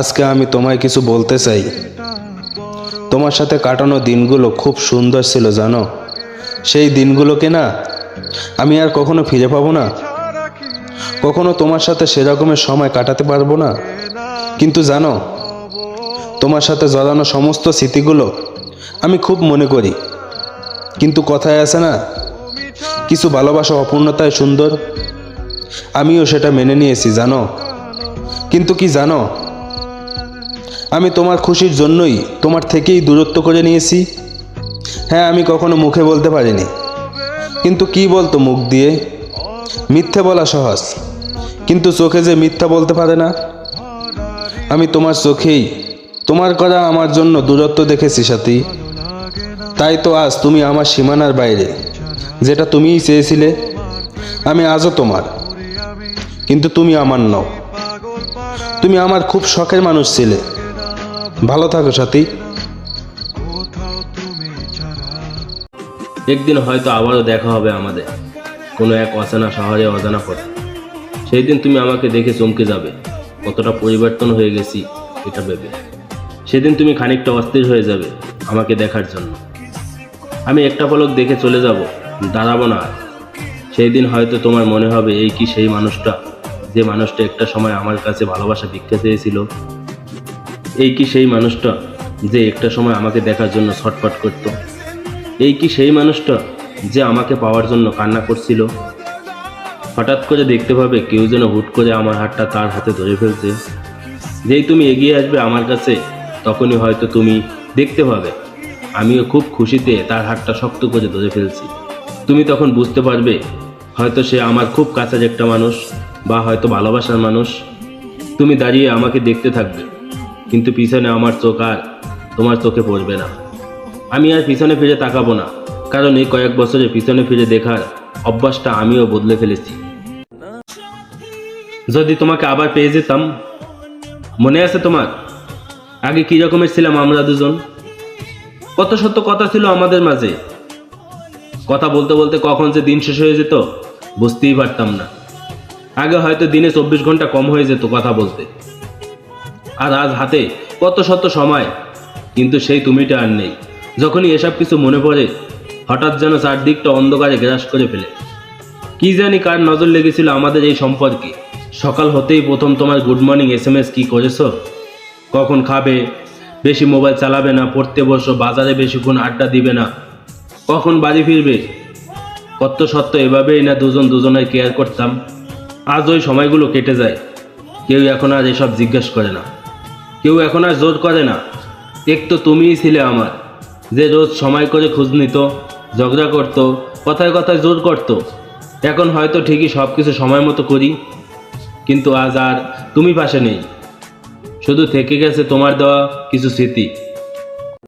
আজকে আমি তোমায় কিছু বলতে চাই। তোমার সাথে কাটানো দিনগুলো খুব সুন্দর ছিল জানো। সেই দিনগুলোকে না আমি আর কখনো ফিরে পাবো না, কখনো তোমার সাথে সেরকমের সময় কাটাতে পারবো না। কিন্তু জানো, তোমার সাথে জড়ানো সমস্ত স্মৃতিগুলো আমি খুব মনে করি। কিন্তু কথায় আছে না, কিছু ভালোবাসা অপূর্ণতায় সুন্দর। আমিও সেটা মেনে নিয়েছি জানো। কিন্তু কি জানো, আমি তোমার খুশির জন্যই তোমার থেকেই দূরত্ব করে নিয়েছি। হ্যাঁ, আমি কখনো মুখে বলতে পারিনি, কিন্তু কি বলতো মুখ দিয়ে? মিথ্যে বলা সহজ, কিন্তু চোখে যে মিথ্যা বলতে পারে না। আমি তোমার চোখেই তোমার করা আমার জন্য দূরত্ব দেখেছি সাথী। তাই তো আজ তুমি আমার সীমানার বাইরে, যেটা তুমিই চেয়েছিলে। আমি আজও তোমার, কিন্তু তুমি আমার নও। তুমি আমার খুব শখের মানুষ ছিলে। ভালো থাকো সাথী। একদিন হয়তো আবারও দেখা হবে আমাদের কোনো এক অচেনা শহরে, অজানা পথে। সেই দিন তুমি আমাকে দেখে চমকে যাবে, কতটা পরিবর্তন হয়ে গেছি এটা ভেবে। সেদিন তুমি খানিকটা অস্থির হয়ে যাবে আমাকে দেখার জন্য। আমি একটা পলক দেখে চলে যাব, দাঁড়াবো না আর। সেই দিন হয়তো তোমার মনে হবে, এই কি সেই মানুষটা, যে মানুষটা একটা সময় আমার কাছে ভালোবাসা ভিক্ষা চেয়েছিল? এই কি সেই মানুষটা যে একটা সময় আমাকে দেখার জন্য ছটফট করত? এই কি সেই মানুষটা যে আমাকে পাওয়ার জন্য কান্না করছিল? হঠাৎ করে দেখতে পাবে কেউ যেন হুট করে আমার হাতটা তার হাতে ধরে ফেলছে। যেই তুমি এগিয়ে আসবে আমার কাছে, তখনই হয়তো তুমি দেখতে পাবে আমিও খুব খুশিতে তার হাতটা শক্ত করে ধরে ফেলছি। তুমি তখন বুঝতে পারবে হয়তো সে আমার খুব কাছের একটা মানুষ, বা হয়তো ভালোবাসার মানুষ। তুমি দাঁড়িয়ে আমাকে দেখতে থাকবে, কিন্তু পিছনে আমার চোখ আর তোমার চোখে পড়বে না। আমি আর পিছনে ফিরে তাকাবো না, কারণ এই কয়েক বছরে পিছনে ফিরে দেখার অভ্যাসটা আমিও বদলে ফেলেছি। যদি তোমাকে আবার পেয়ে যেতাম, মনে আছে তোমার আগে কি রকমের ছিলাম আমরা দুজন? কত সত্য কথা ছিল আমাদের মাঝে। কথা বলতে বলতে কখন যে দিন শেষ হয়ে যেত বুঝতেই পারতাম না। আগে হয়তো দিনে 24 ঘন্টা কম হয়ে যেত কথা বলতে, আর আজ হাতে কত শত সময়, কিন্তু সেই তুমিটা আর নেই। যখনই এসব কিছু মনে পড়ে, হঠাৎ যেন চারদিকটা অন্ধকারে গ্রাস করে ফেলে। কি জানি কার নজর লেগেছিল আমাদের এই সম্পর্কে। সকাল হতেই প্রথম তোমার গুড মর্নিং SMS কি করেছো, কখন খাবে, বেশি মোবাইল চালাবে না, পড়তে বসো, বাজারে বেশিক্ষণ আড্ডা দিবে না, কখন বাড়ি ফিরবে। কত সত্য এভাবেই না দুজন দুজনের কেয়ার করতাম। আজ ওই সময়গুলো কেটে যায়, কেউ এখন আর এসব জিজ্ঞেস করে না, কেউ এখন আর জোর করে না। এক তো তুমিই ছিলে আমার, যে রোজ সময় করে খোঁজ নিত, ঝগড়া করতো, কথায় কথায় জোর করতো। এখন হয়তো ঠিকই সব কিছু সময় মতো করি, কিন্তু আজ আর তুমি পাশে নেই। শুধু থেকে গেছে তোমার দেওয়া কিছু স্মৃতি।